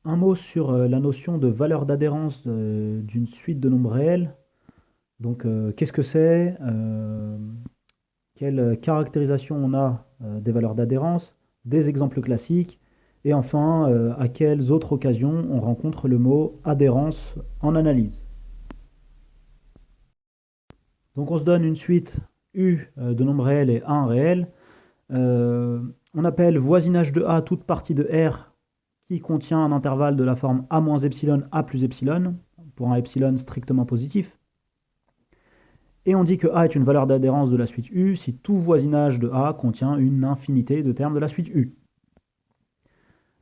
Un mot sur la notion de valeur d'adhérence d'une suite de nombres réels. Donc, qu'est-ce que c'est? Quelle caractérisation on a des valeurs d'adhérence, des exemples classiques, et enfin, à quelles autres occasions on rencontre le mot adhérence en analyse. Donc, on se donne une suite U de nombres réels et 1 réel. Euh, on appelle voisinage de A toute partie de R qui contient un intervalle de la forme A moins epsilon, A plus epsilon, pour un epsilon strictement positif. Et on dit que A est une valeur d'adhérence de la suite U si tout voisinage de A contient une infinité de termes de la suite U.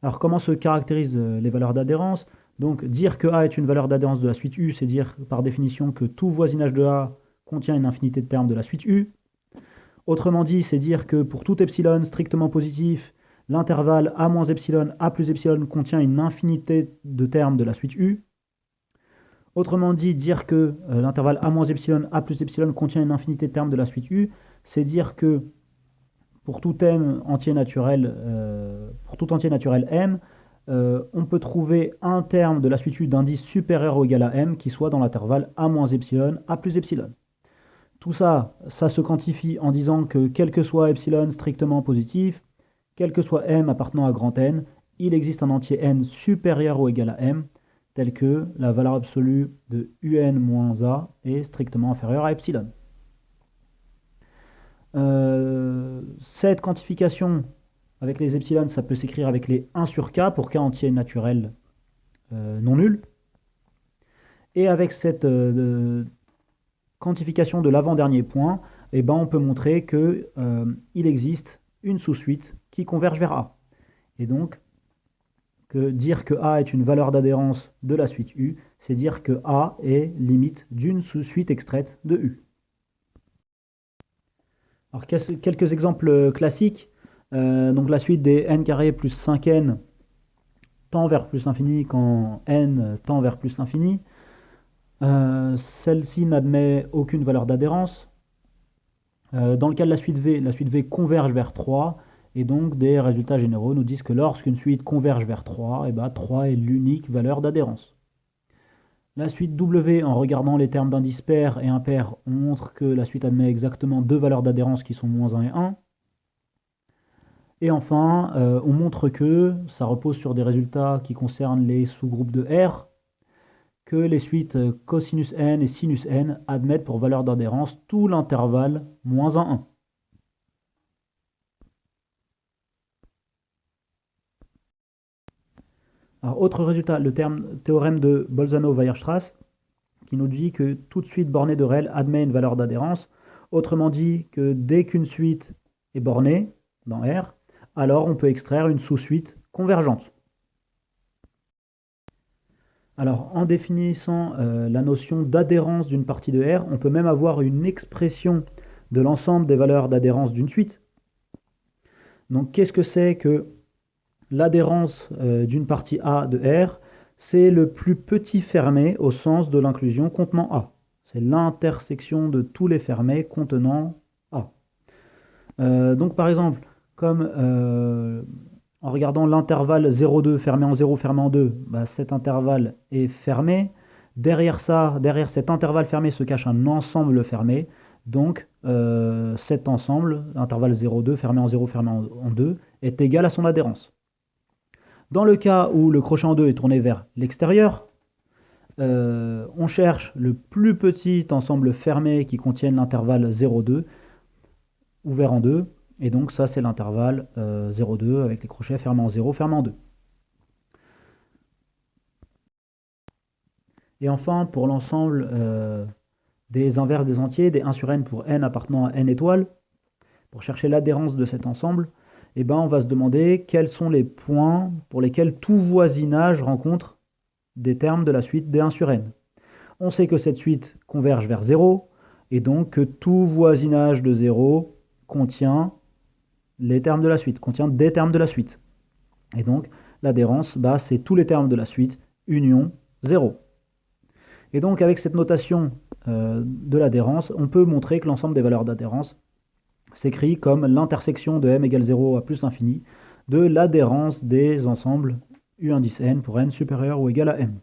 Alors comment se caractérisent les valeurs d'adhérence? Donc dire que A est une valeur d'adhérence de la suite U, c'est dire par définition que tout voisinage de A contient une infinité de termes de la suite U. Autrement dit, c'est dire que pour tout epsilon strictement positif, l'intervalle A moins epsilon, A plus epsilon contient une infinité de termes de la suite U. Autrement dit, dire que l'intervalle A moins epsilon, A plus epsilon contient une infinité de termes de la suite U, c'est dire que pour tout entier naturel, pour tout entier naturel M, on peut trouver un terme de la suite U d'indice supérieur ou égal à M qui soit dans l'intervalle A moins epsilon, A plus epsilon. Tout ça, ça se quantifie en disant que quel que soit epsilon strictement positif, quel que soit M appartenant à grand N, il existe un entier N supérieur ou égal à M, tel que la valeur absolue de UN moins A est strictement inférieure à epsilon. Cette quantification avec les epsilon, ça peut s'écrire avec les 1 sur K pour K entier naturel non nul. Et avec cette quantification de l'avant-dernier point, eh ben, on peut montrer qu'il existe une sous-suite qui converge vers A. Et donc, que dire que A est une valeur d'adhérence de la suite U, c'est dire que A est limite d'une sous-suite extraite de U. Alors, quelques exemples classiques. Donc la suite des n carré plus 5n tend vers plus l'infini quand n tend vers plus l'infini. Celle-ci n'admet aucune valeur d'adhérence. Dans le cas de la suite V converge vers 3, et donc des résultats généraux nous disent que lorsqu'une suite converge vers 3, et ben 3 est l'unique valeur d'adhérence. La suite W, en regardant les termes d'indice pair et impair, on montre que la suite admet exactement deux valeurs d'adhérence qui sont moins 1 et 1. Et enfin, on montre que ça repose sur des résultats qui concernent les sous-groupes de R, que les suites cosinus n et sinus n admettent pour valeur d'adhérence tout l'intervalle moins 1, 1. Alors, autre résultat, le théorème de Bolzano-Weierstrass, qui nous dit que toute suite bornée de réel admet une valeur d'adhérence. Autrement dit, que dès qu'une suite est bornée dans R, alors on peut extraire une sous-suite convergente. Alors, en définissant la notion d'adhérence d'une partie de R, on peut même avoir une expression de l'ensemble des valeurs d'adhérence d'une suite. Donc, qu'est-ce que c'est que l'adhérence d'une partie A de R? C'est le plus petit fermé au sens de l'inclusion contenant A. C'est l'intersection de tous les fermés contenant A. Donc, par exemple, comme en regardant l'intervalle 0,2 fermé en 0, fermé en 2, bah, cet intervalle est fermé. Derrière ça, derrière cet intervalle fermé se cache un ensemble fermé. Donc cet ensemble, intervalle 0,2 fermé en 0, fermé en 2, est égal à son adhérence. Dans le cas où le crochet en 2 est tourné vers l'extérieur, on cherche le plus petit ensemble fermé qui contienne l'intervalle 0,2 ouvert en 2. Et donc ça, c'est l'intervalle 0,2 avec les crochets fermés en 0, fermés en 2. Et enfin, pour l'ensemble des inverses des entiers, des 1 sur n pour n appartenant à n étoiles, pour chercher l'adhérence de cet ensemble, eh ben, on va se demander quels sont les points pour lesquels tout voisinage rencontre des termes de la suite des 1 sur n. On sait que cette suite converge vers 0, et donc que tout voisinage de 0 contient les termes de la suite, contient des termes de la suite. Et donc, l'adhérence, bah, c'est tous les termes de la suite, union 0. Et donc, avec cette notation de l'adhérence, on peut montrer que l'ensemble des valeurs d'adhérence s'écrit comme l'intersection de m égale 0 à plus l'infini de l'adhérence des ensembles U indice n pour n supérieur ou égal à m.